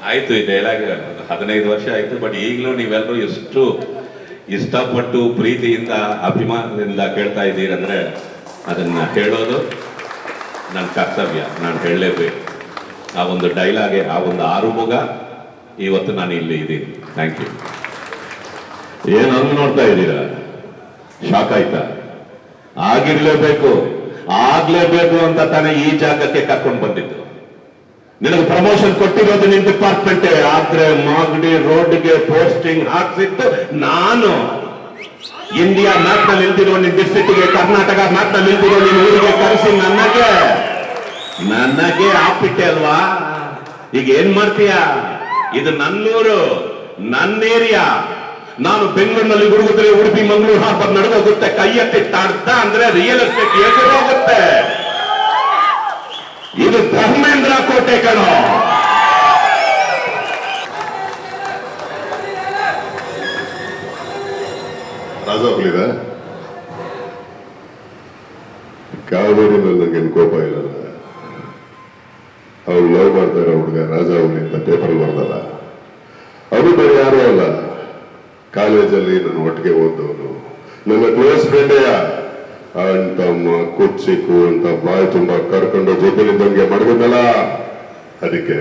ಆಯ್ತು, ಈ ಡೈಲಾಗ್ 15 ವರ್ಷ ಆಯ್ತು. ಬಟ್ ಈಗಲೂ ನೀವೆಲ್ಲರೂ ಎಷ್ಟು ಇಷ್ಟಪಟ್ಟು ಪ್ರೀತಿಯಿಂದ ಅಭಿಮಾನದಿಂದ ಕೇಳ್ತಾ ಇದ್ದೀರಂದ್ರೆ ಅದನ್ನ ಹೇಳೋದು ನನ್ನ ಕರ್ತವ್ಯ, ನಾನು ಹೇಳಲೇಬೇಕು. ಆ ಒಂದು ಡೈಲಾಗೆ, ಆ ಒಂದು ಆರುಮುಗ ಇವತ್ತು ನಾನು ಇಲ್ಲಿ ಇದ್ದೀನಿ. Thank you. ಏನು ಹಂಗೆ ನೋಡ್ತಾ ಇದ್ದೀರಾ? ಶಾಕ್ ಆಯ್ತಾ? ಆಗ್ಲೇಬೇಕು ಅಂತ ತಾನೇ ಈ ಜಾಗಕ್ಕೆ ಕರ್ಕೊಂಡು ಬಂದಿದ್ದು. ನಿನಗೆ ಪ್ರಮೋಷನ್ ಕೊಟ್ಟಿರೋದು ನಿನ್ ಡಿಪಾರ್ಟ್ಮೆಂಟ್, ಆದ್ರೆ ಮಾಗಡಿ ರೋಡ್ಗೆ ಪೋಸ್ಟಿಂಗ್ ಹಾಕ್ಸಿದ್ದು ನಾನು. ಇಂಡಿಯಾ ಮ್ಯಾಪ್ ನಲ್ಲಿ ನಿಲ್ದಿರೋ ನಿನ್ ಡಿಸ್ಟ್ರಿಕ್ಟ್ಗೆ, ಕರ್ನಾಟಕ ಮ್ಯಾಪ್ ನಲ್ಲಿ ನಿಲ್ದಿರೋ ನಿನ್ ಊರಿಗೆ ಕರೆಸಿ ನನಗೆ ಆಪಿಟ್ಟೆ ಅಲ್ವಾ? ಈಗ ಏನ್ ಮಾಡ್ತೀಯ? ಇದು ನನ್ನೂರು, ನನ್ನ ಏರಿಯಾ. ನಾನು ಬೆಂಗಳೂರಿನಲ್ಲಿ ಹುಡುಗಿದ್ರೆ ಉಡುಪಿ ಮಂಗಳೂರು ಹಾರ್ಬರ್ ನಡುಗೋಗುತ್ತೆ. ಕೈ ಎತ್ತಿಟ್ಟಾಡ್ದ ಅಂದ್ರೆ ರಿಯಲ್ ಎಸ್ಟೇಟ್ ಎದುರು ಹೋಗುತ್ತೆ. ಇದು ಧರ್ಮೇಂದ್ರ ಕೋಟೆ ಕಣೋ. ರಾಜ ಹುಲಿದ ಕಾವೇರಿ ಮೇಲೆ ನಂಗೇನು ಕೋಪ ಇಲ್ಲ. ಅವ್ರು ಲವ್ ಮಾಡ್ತಾ ಇರೋ ಹುಡುಗ ರಾಜ ಹುಲಿ ಅಂತ ಪೇಪರ್ ಬರ್ದಲ್ಲ, ಅದು ಬೇರೆ ಯಾರು ಅಲ್ಲ, ಕಾಲೇಜಲ್ಲಿ ನನ್ನ ಒಟ್ಟಿಗೆ ಓದವನು, ನನ್ನ ಕ್ಲೋಸ್ ಫ್ರೆಂಡೇ. ಅಂತಮ್ಮ ಕುಚ್ಚಿಕ್ಕು ಅಂತ ಬಾಯಿ ತುಂಬಾ ಕರ್ಕೊಂಡು ಜೊತೆಲಿದ್ದಂಗೆ ಮಡಗದಲ್ಲ, ಅದಕ್ಕೆ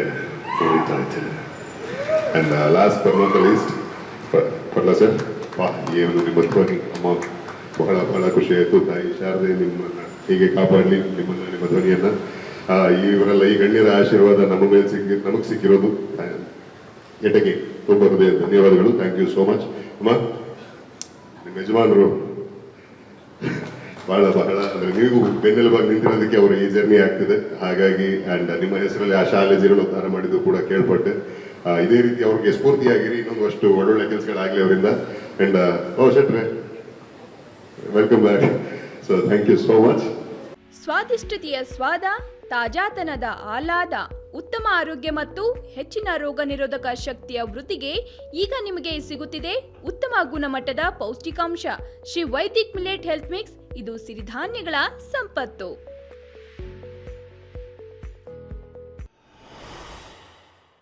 ಹೋಗ್ತಾ ಇದ್ದೇನೆ. And last but not least Padla sir, ಏನು ನಿಮ್ಮ ಧ್ವನಿ ಅಮ್ಮ ಬಹಳ ಬಹಳ ಖುಷಿ ಆಯಿತು. ತಾಯಿ ಶಾರದೆ ನಿಮ್ಮನ್ನ ಹೀಗೆ ಕಾಪಾಡಲಿ, ನಿಮ್ಮ ಧ್ವನಿಯನ್ನ. ಇವರೆಲ್ಲ ಈ ಗಣ್ಯರ ಆಶೀರ್ವಾದ ನಮ್ಮ ಮೇಲೆ ನಮಗೆ ಸಿಕ್ಕಿರೋದು ಎಟಗೆ ತುಂಬ ಹೃದಯ ಧನ್ಯವಾದಗಳು. Thank you so much. ಅಮ್ಮ, ನಿಮ್ಮ ಯಜಮಾನರು ಬಹಳ ಬಹಳ ಅಂದ್ರೆ ನೀವು ಬೆನ್ನೆಲುಬಾಗಿ ನಿಂತಿರೋದಕ್ಕೆ ಅವರು ಈ ಜರ್ನಿ ಆಗ್ತಿದೆ. ಹಾಗಾಗಿ ಅಂಡ್ ನಿಮ್ಮ ಹೆಸರಲ್ಲಿ ಆ ಶಾಲೆ ಜೀರ್ಣೋದ್ಧಾರ ಮಾಡಿದ್ದು ಕೂಡ ಕೇಳ್ಪಟ್ಟೆ. ಇದೇ ರೀತಿ ಅವ್ರಿಗೆ ಸ್ಫೂರ್ತಿಯಾಗಿರಿ, ಇನ್ನೊಂದು ಅಷ್ಟು ಒಳ್ಳೊಳ್ಳೆ ಕೆಲಸಗಳಾಗಲಿ ಅವರಿಂದ. ಅಂಡ್ ಶೆಟ್ರೆ, welcome back. So thank you so much. ಸ್ವಾದಿಷ್ಟತೆಯ ಸ್ವಾದ, ತಾಜಾತನದ ಆಹ್ಲಾದ, ಉತ್ತಮ ಆರೋಗ್ಯ ಮತ್ತು ಹೆಚ್ಚಿನ ರೋಗ ನಿರೋಧಕ ಶಕ್ತಿಯ ವೃದ್ಧಿಗೆ ಈಗ ನಿಮಗೆ ಸಿಗುತ್ತಿದೆ ಉತ್ತಮ ಗುಣಮಟ್ಟದ ಪೌಷ್ಟಿಕಾಂಶ Shri Vaidik millet health mix. ಇದು ಸಿರಿಧಾನ್ಯಗಳ ಸಂಪತ್ತು.